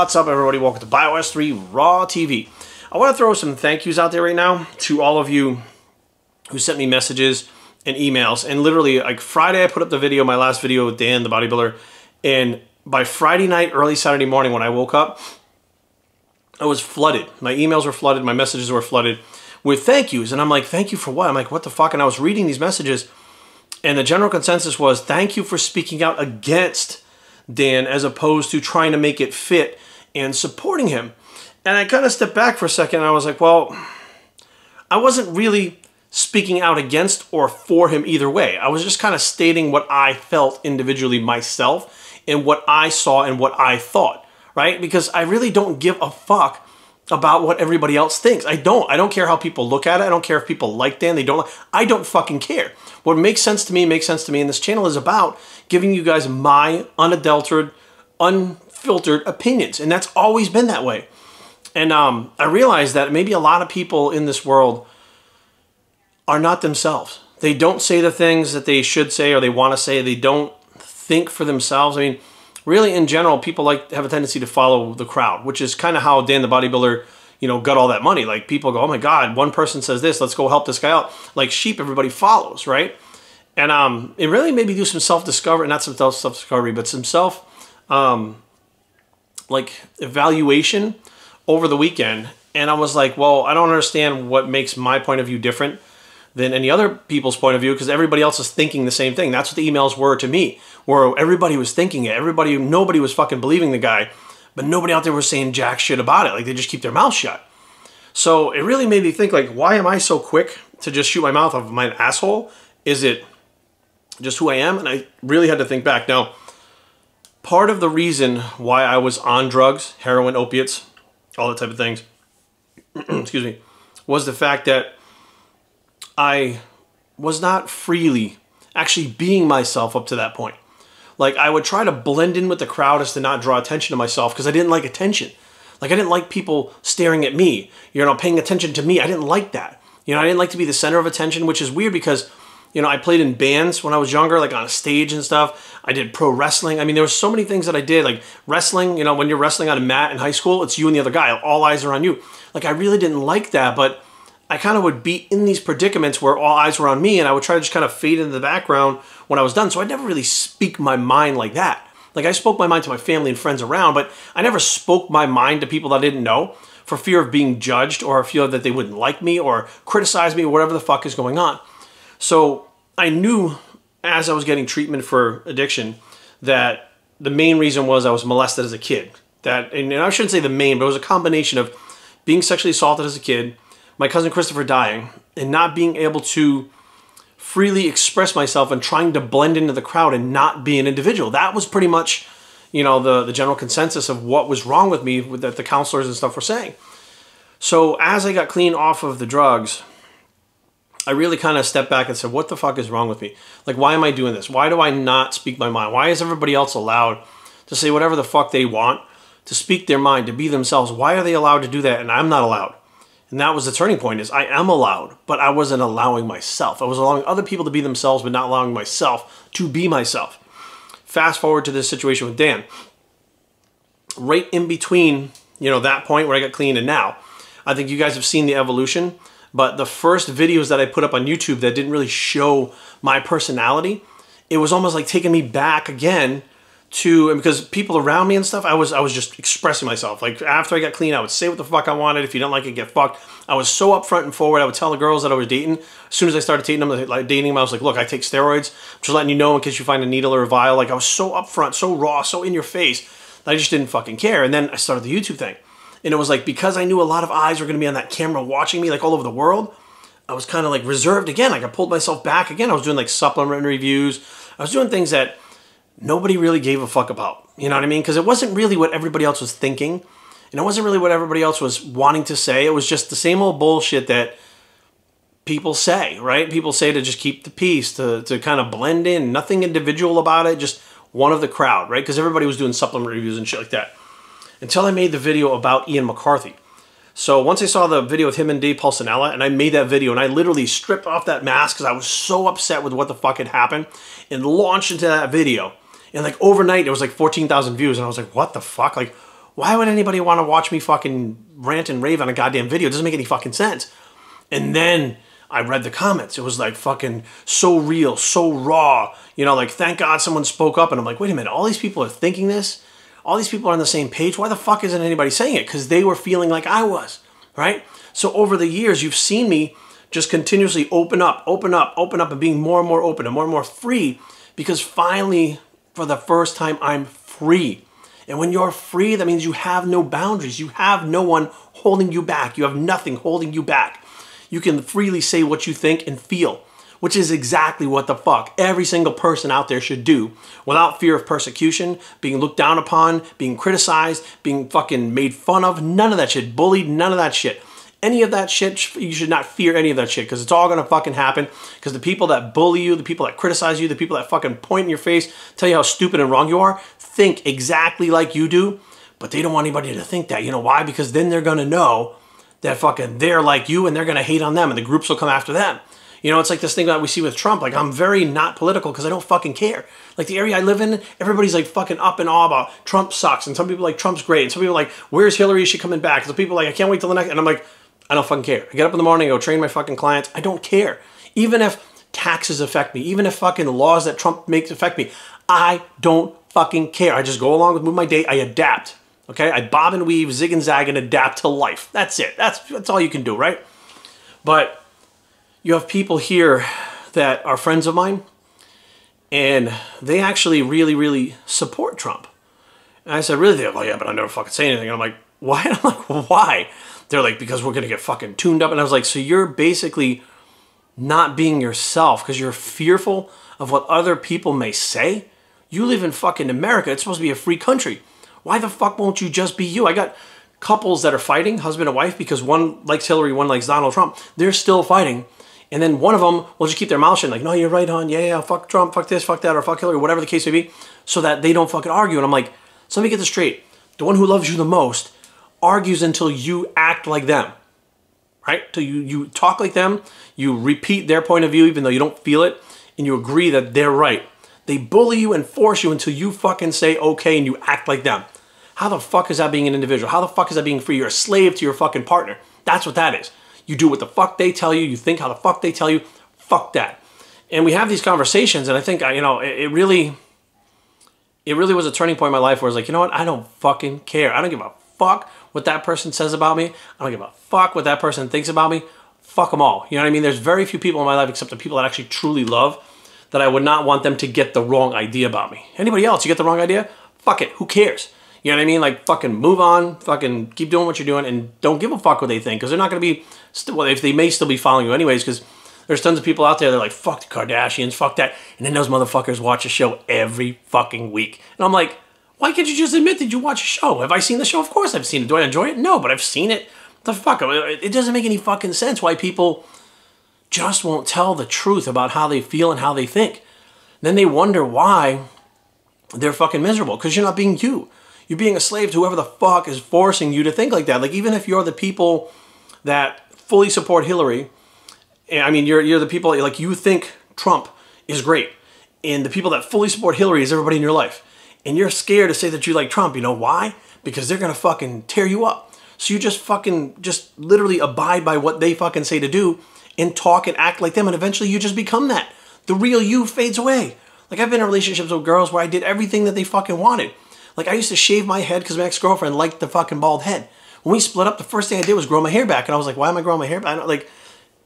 What's up, everybody? Welcome to BioS 3 Raw TV. I want to throw some thank yous out there right now to all of you who sent me messages and emails. And literally, like Friday, I put up the video, my last video with Dan, the bodybuilder. And by Friday night, early Saturday morning, when I woke up, I was flooded. My emails were flooded. My messages were flooded with thank yous. And I'm like, thank you for what? I'm like, what the fuck? And I was reading these messages. And the general consensus was, thank you for speaking out against Dan as opposed to trying to make it fit and supporting him. And I kind of stepped back for a second and I was like, well, I wasn't really speaking out against or for him either way. I was just kind of stating what I felt individually myself and what I saw and what I thought, right? Because I really don't give a fuck about what everybody else thinks. I don't care how people look at it. I don't care if people like Dan, they don't. I don't fucking care. What makes sense to me makes sense to me. And this channel is about giving you guys my unadulterated, unfiltered opinions. And that's always been that way. And I realized that maybe a lot of people in this world are not themselves. They don't say the things that they should say or they want to say. They don't think for themselves. I mean, really, in general, people have a tendency to follow the crowd, which is kind of how Dan the bodybuilder, got all that money. Like, people go, oh my God, one person says this, let's go help this guy out. Like sheep, everybody follows, right? And it really made me do some self-discovery, not some self-discovery, but some evaluation over the weekend. And I was like, well, I don't understand what makes my point of view different than any other people's point of view, because everybody else is thinking the same thing. That's what the emails were to me, where everybody was thinking it. Nobody was fucking believing the guy, but nobody out there was saying jack shit about it. Like, they just keep their mouth shut. So it really made me think, like, why am I so quick to just shoot my mouth off of my asshole? Is it just who I am? And I really had to think back. Now, part of the reason why I was on drugs, heroin, opiates, all that type of things, excuse me, was the fact that I was not freely actually being myself up to that point. Like, I would try to blend in with the crowd as to not draw attention to myself because I didn't like attention. Like, I didn't like people staring at me, paying attention to me. I didn't like that. I didn't like to be the center of attention, which is weird because, I played in bands when I was younger, like on a stage and stuff. I did pro wrestling. I mean, there were so many things that I did, like wrestling. When you're wrestling on a mat in high school, it's you and the other guy. All eyes are on you. Like, I really didn't like that, but I kind of would be in these predicaments where all eyes were on me, and I would try to just kind of fade into the background when I was done. So I never really speak my mind like that. Like, I spoke my mind to my family and friends around, but I never spoke my mind to people that I didn't know for fear of being judged or fear that they wouldn't like me or criticize me or whatever the fuck is going on. So I knew as I was getting treatment for addiction that the main reason was I was molested as a kid. And I shouldn't say the main, but it was a combination of being sexually assaulted as a kid, my cousin Christopher dying, and not being able to freely express myself and trying to blend into the crowd and not be an individual. That was pretty much, the general consensus of what was wrong with me that the counselors and stuff were saying. So as I got clean off of the drugs, I really kind of stepped back and said, what the fuck is wrong with me? Like, why am I doing this? Why do I not speak my mind? Why is everybody else allowed to say whatever the fuck they want, to speak their mind, to be themselves? Why are they allowed to do that and I'm not allowed? And that was the turning point, is I am allowed, but I wasn't allowing myself. I was allowing other people to be themselves, but not allowing myself to be myself. Fast forward to this situation with Dan. Right in between, that point where I got clean and now, I think you guys have seen the evolution, but the first videos that I put up on YouTube that didn't really show my personality, it was almost like taking me back again to, because people around me and stuff, I was just expressing myself. Like, after I got clean, I would say what the fuck I wanted. If you don't like it, get fucked. I was so upfront and forward. I would tell the girls that I was dating. As soon as I started dating them, I was like, look, I take steroids. I'm just letting you know in case you find a needle or a vial. Like, I was so upfront, so raw, so in your face that I just didn't fucking care. And then I started the YouTube thing. And it was like, because I knew a lot of eyes were going to be on that camera watching me, like all over the world, I was kind of like reserved again. Like, I pulled myself back again. I was doing like supplement reviews. I was doing things that nobody really gave a fuck about. You know what I mean? Because it wasn't really what everybody else was thinking. And it wasn't really what everybody else was wanting to say. It was just the same old bullshit that people say, right? People say to just keep the peace, to kind of blend in. Nothing individual about it, just one of the crowd, right? Because everybody was doing supplement reviews and shit like that. Until I made the video about Ian McCarthy. So once I saw the video with him and Dave Pulcinella, and I made that video, and I literally stripped off that mask because I was so upset with what the fuck had happened, and launched into that video. And like overnight, it was like 14,000 views. And I was like, what the fuck? Like, Why would anybody want to watch me fucking rant and rave on a goddamn video? It doesn't make any fucking sense. And then I read the comments. It was like fucking so real, so raw. You know, like, thank God someone spoke up. And I'm like, wait a minute, all these people are thinking this? All these people are on the same page? Why the fuck isn't anybody saying it? Because they were feeling like I was, right? So over the years, you've seen me just continuously open up, and being more and more open and more free, because finally, for the first time, I'm free. And when you're free, that means you have no boundaries. You have no one holding you back. You have nothing holding you back. You can freely say what you think and feel, which is exactly what the fuck every single person out there should do, without fear of persecution, being looked down upon, being criticized, being fucking made fun of, none of that shit, bullied, none of that shit. Any of that shit, you should not fear any of that shit, because it's all gonna fucking happen, because the people that bully you, the people that criticize you, the people that fucking point in your face, tell you how stupid and wrong you are, think exactly like you do, but they don't want anybody to think that. You know why? Because then they're gonna know that fucking they're like you, and they're gonna hate on them, and the groups will come after them. You know, it's like this thing that we see with Trump. Like, I'm very not political because I don't fucking care. Like, the area I live in, everybody's like fucking up and all about Trump sucks, and some people like Trump's great, and some people are like, where's Hillary? Is she coming back? Some people are like, I can't wait till the next, and I'm like, I don't fucking care. I get up in the morning, I go train my fucking clients. I don't care. Even if taxes affect me, even if fucking laws that Trump makes affect me, I don't fucking care. I just go along with my day. I adapt. Okay? I bob and weave, zig and zag, and adapt to life. That's it. That's all you can do, right? But you have people here that are friends of mine, and they actually really, really support Trump. And I said, really? They're like, yeah, but I never fucking say anything. And I'm like, why? And I'm like, why? They're like, because we're going to get fucking tuned up. And I was like, so you're basically not being yourself because you're fearful of what other people may say? You live in fucking America. It's supposed to be a free country. Why the fuck won't you just be you? I got couples that are fighting, husband and wife, because one likes Hillary, one likes Donald Trump. They're still fighting. And then one of them will just keep their mouth shut, like, no, you're right, hon. Yeah, fuck Trump, fuck this, fuck that, or fuck Hillary, whatever the case may be, so that they don't fucking argue. And I'm like, so let me get this straight. The one who loves you the most argues until you act like them, right? Till you talk like them, you repeat their point of view even though you don't feel it, and you agree that they're right. They bully you and force you until you fucking say okay and you act like them. How the fuck is that being an individual? How the fuck is that being free? You're a slave to your fucking partner. That's what that is. You do what the fuck they tell you. You think how the fuck they tell you. Fuck that. And we have these conversations, and I think, you know, it really was a turning point in my life where I was like, you know what? I don't fucking care. I don't give a fuck what that person says about me. I don't give a fuck what that person thinks about me. Fuck them all. You know what I mean? There's very few people in my life, except the people that I actually truly love, that I would not want them to get the wrong idea about me. Anybody else, you get the wrong idea? Fuck it. Who cares? You know what I mean? Like, fucking move on. Fucking keep doing what you're doing, and don't give a fuck what they think, because they're not going to be, well, if they may still be following you anyways, because there's tons of people out there that are like, fuck the Kardashians, fuck that. And then those motherfuckers watch a show every fucking week. And I'm like, why can't you just admit that you watch a show? Have I seen the show? Of course I've seen it. Do I enjoy it? No, but I've seen it. What the fuck? It doesn't make any fucking sense why people just won't tell the truth about how they feel and how they think. Then they wonder why they're fucking miserable, because you're not being you. You're being a slave to whoever the fuck is forcing you to think like that. Like, even if you're the people that fully support Hillary, I mean, you're the people, like, you think Trump is great, and the people that fully support Hillary is everybody in your life, and you're scared to say that you like Trump. You know why? Because they're gonna fucking tear you up. So you just literally abide by what they fucking say to do, and talk and act like them, and eventually you just become that. The real you fades away. Like, I've been in relationships with girls where I did everything that they fucking wanted. Like, I used to shave my head because my ex-girlfriend liked the fucking bald head. When we split up, the first thing I did was grow my hair back. And I was like, why am I growing my hair back?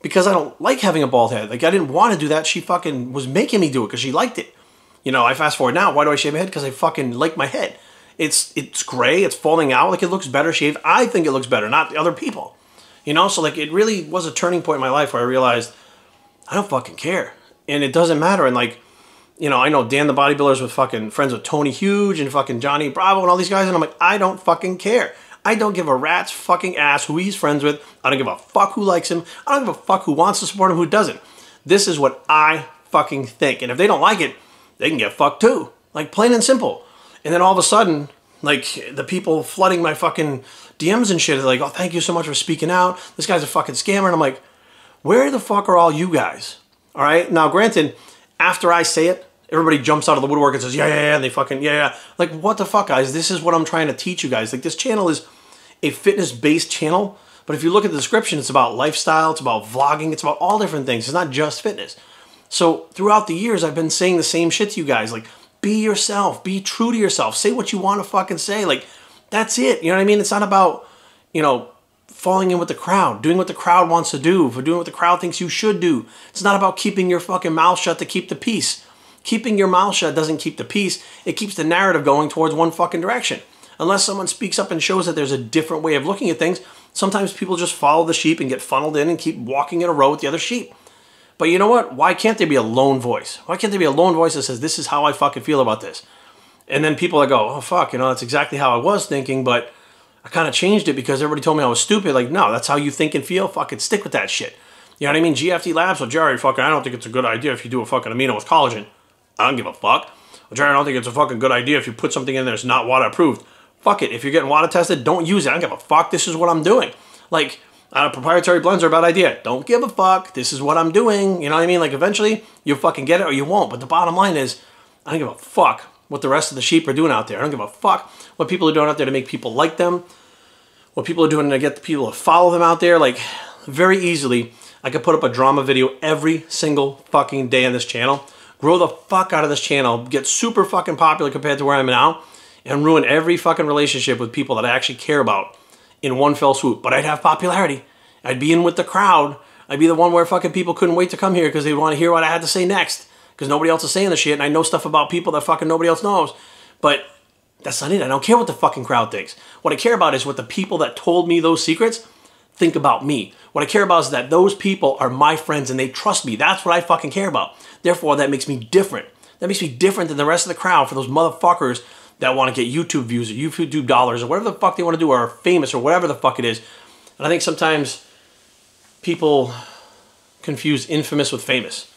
Because I don't like having a bald head. Like, I didn't want to do that. She fucking was making me do it because she liked it. You know, I fast forward now. Why do I shave my head? Because I fucking like my head. It's gray. It's falling out. Like, it looks better shaved. I think it looks better, not the other people. You know? So, like, it really was a turning point in my life where I realized I don't fucking care. And it doesn't matter. And, like, you know, I know Dan the Bodybuilder's with fucking friends with Tony Huge and fucking Johnny Bravo and all these guys. And I'm like, I don't fucking care. I don't give a rat's fucking ass who he's friends with. I don't give a fuck who likes him. I don't give a fuck who wants to support him, who doesn't. This is what I fucking think. And if they don't like it, they can get fucked too. Like, plain and simple. And then all of a sudden, like, the people flooding my fucking DMs and shit are like, oh, thank you so much for speaking out. This guy's a fucking scammer. And I'm like, where the fuck are all you guys? All right? Now, granted, after I say it, Everybody jumps out of the woodwork and says, yeah, yeah, yeah, and they fucking, yeah, yeah. Like, what the fuck, guys? This is what I'm trying to teach you guys. Like, this channel is a fitness-based channel, but if you look at the description, it's about lifestyle, it's about vlogging, it's about all different things. It's not just fitness. So throughout the years, I've been saying the same shit to you guys. Like, be yourself. Be true to yourself. Say what you want to fucking say. Like, that's it. You know what I mean? It's not about, you know, falling in with the crowd, doing what the crowd wants to do, for doing what the crowd thinks you should do. It's not about keeping your fucking mouth shut to keep the peace. Keeping your mouth shut doesn't keep the peace. It keeps the narrative going towards one fucking direction. Unless someone speaks up and shows that there's a different way of looking at things, sometimes people just follow the sheep and get funneled in and keep walking in a row with the other sheep. But you know what? Why can't there be a lone voice? Why can't there be a lone voice that says, this is how I fucking feel about this? And then people that go, oh fuck, you know, that's exactly how I was thinking, but I kind of changed it because everybody told me I was stupid. Like, no, that's how you think and feel. Fucking stick with that shit. You know what I mean? GFD Labs, well, Jerry, fucking, I don't think it's a good idea if you do a fucking amino with collagen. I don't give a fuck. Well, Jerry, I don't think it's a fucking good idea if you put something in there that's not WADA approved. Fuck it. If you're getting WADA tested, don't use it. I don't give a fuck. This is what I'm doing. Like, proprietary blends are a bad idea. Don't give a fuck. This is what I'm doing. You know what I mean? Like, eventually, you'll fucking get it or you won't. But the bottom line is, I don't give a fuck what the rest of the sheep are doing out there. I don't give a fuck what people are doing out there to make people like them. What people are doing to get the people to follow them out there. Like, very easily, I could put up a drama video every single fucking day on this channel. Grow the fuck out of this channel. Get super fucking popular compared to where I'm now. And ruin every fucking relationship with people that I actually care about in one fell swoop. But I'd have popularity. I'd be in with the crowd. I'd be the one where fucking people couldn't wait to come here because they want to hear what I had to say next. Because nobody else is saying the shit. And I know stuff about people that fucking nobody else knows. But that's not it. I don't care what the fucking crowd thinks. What I care about is what the people that told me those secrets think about me. What I care about is that those people are my friends and they trust me. That's what I fucking care about. Therefore, that makes me different. That makes me different than the rest of the crowd for those motherfuckers that want to get YouTube views or YouTube dollars or whatever the fuck they want to do, or are famous or whatever the fuck it is. And I think sometimes people confuse infamous with famous.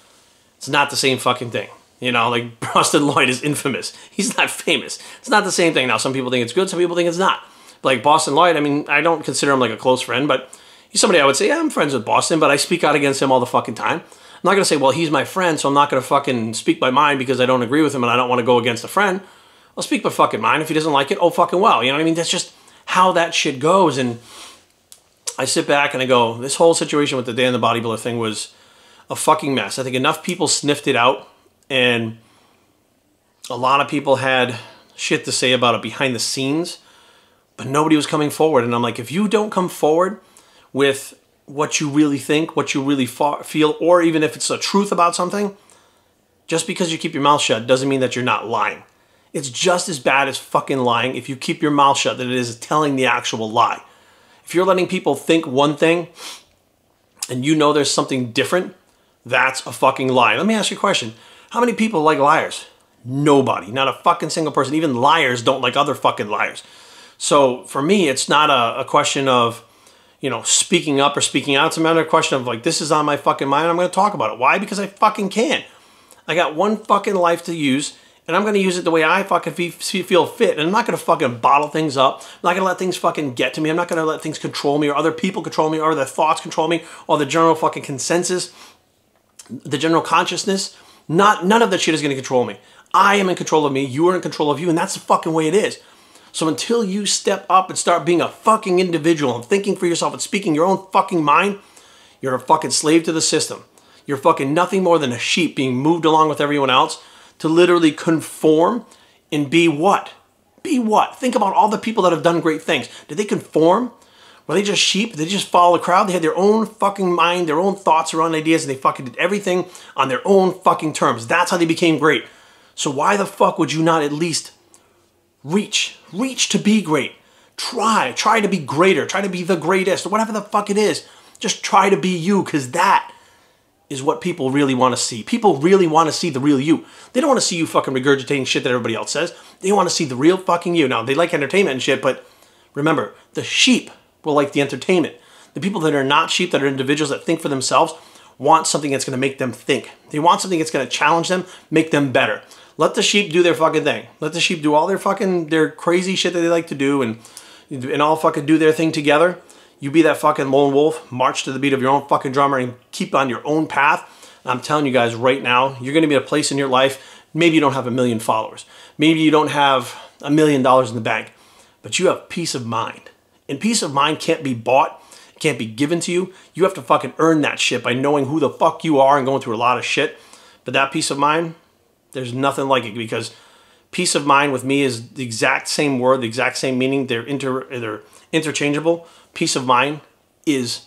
It's not the same fucking thing. You know, like Boston Lloyd is infamous. He's not famous. It's not the same thing. Now, some people think it's good, some people think it's not. But like Boston Lloyd, I mean, I don't consider him like a close friend, but he's somebody I would say, yeah, I'm friends with Boston, but I speak out against him all the fucking time. I'm not going to say, well, he's my friend, so I'm not going to fucking speak my mind because I don't agree with him and I don't want to go against a friend. I'll speak my fucking mind. If he doesn't like it, oh fucking well. You know what I mean? That's just how that shit goes. And I sit back and I go, this whole situation with the Dan the Bodybuilder thing was a fucking mess. I think enough people sniffed it out and a lot of people had shit to say about it behind the scenes, but nobody was coming forward. And I'm like, if you don't come forward with what you really think, what you really feel, or even if it's a truth about something, just because you keep your mouth shut doesn't mean that you're not lying. It's just as bad as fucking lying if you keep your mouth shut than it is telling the actual lie. If you're letting people think one thing and you know there's something different, that's a fucking lie. Let me ask you a question. How many people like liars? Nobody. Not a fucking single person. Even liars don't like other fucking liars. So for me, it's not a question of, you know, speaking up or speaking out. It's a matter of question of like, this is on my fucking mind. I'm going to talk about it. Why? Because I fucking can. I got one fucking life to use, and I'm going to use it the way I fucking feel fit. And I'm not going to fucking bottle things up. I'm not going to let things fucking get to me. I'm not going to let things control me or other people control me or their thoughts control me or the general fucking consensus, the general consciousness. None of that shit is going to control me. I am in control of me. You are in control of you. And that's the fucking way it is. So until you step up and start being a fucking individual and thinking for yourself and speaking your own fucking mind, you're a fucking slave to the system. You're fucking nothing more than a sheep being moved along with everyone else to literally conform and be what? Be what? Think about all the people that have done great things. Did they conform? Were they just sheep? Did they just follow the crowd? They had their own fucking mind, their own thoughts, their own ideas, and they fucking did everything on their own fucking terms. That's how they became great. So why the fuck would you not at least reach to be great? Try to be greater. Try to be the greatest, or whatever the fuck it is. Just try to be you, because that is what people really want to see. People really want to see the real you. They don't want to see you fucking regurgitating shit that everybody else says. They want to see the real fucking you. Now, they like entertainment and shit, but remember, the sheep will like the entertainment. The people that are not sheep, that are individuals that think for themselves, want something that's going to make them think. They want something that's going to challenge them, make them better. Let the sheep do their fucking thing. Let the sheep do all their crazy shit that they like to do and all fucking do their thing together. You be that fucking lone wolf, march to the beat of your own fucking drummer and keep on your own path. And I'm telling you guys right now, you're going to be at a place in your life, Maybe you don't have 1 million followers. Maybe you don't have $1 million in the bank, but you have peace of mind. And peace of mind can't be bought. It can't be given to you. You have to fucking earn that shit by knowing who the fuck you are and going through a lot of shit. But that peace of mind, there's nothing like it, because peace of mind with me is the exact same word, the exact same meaning. They're interchangeable. Peace of mind is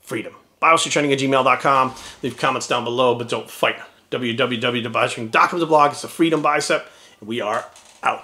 freedom. BioStrengthTraining@gmail.com. Leave comments down below, but don't fight. www.biostrength.com is the blog. It's a freedom bicep, and we are out.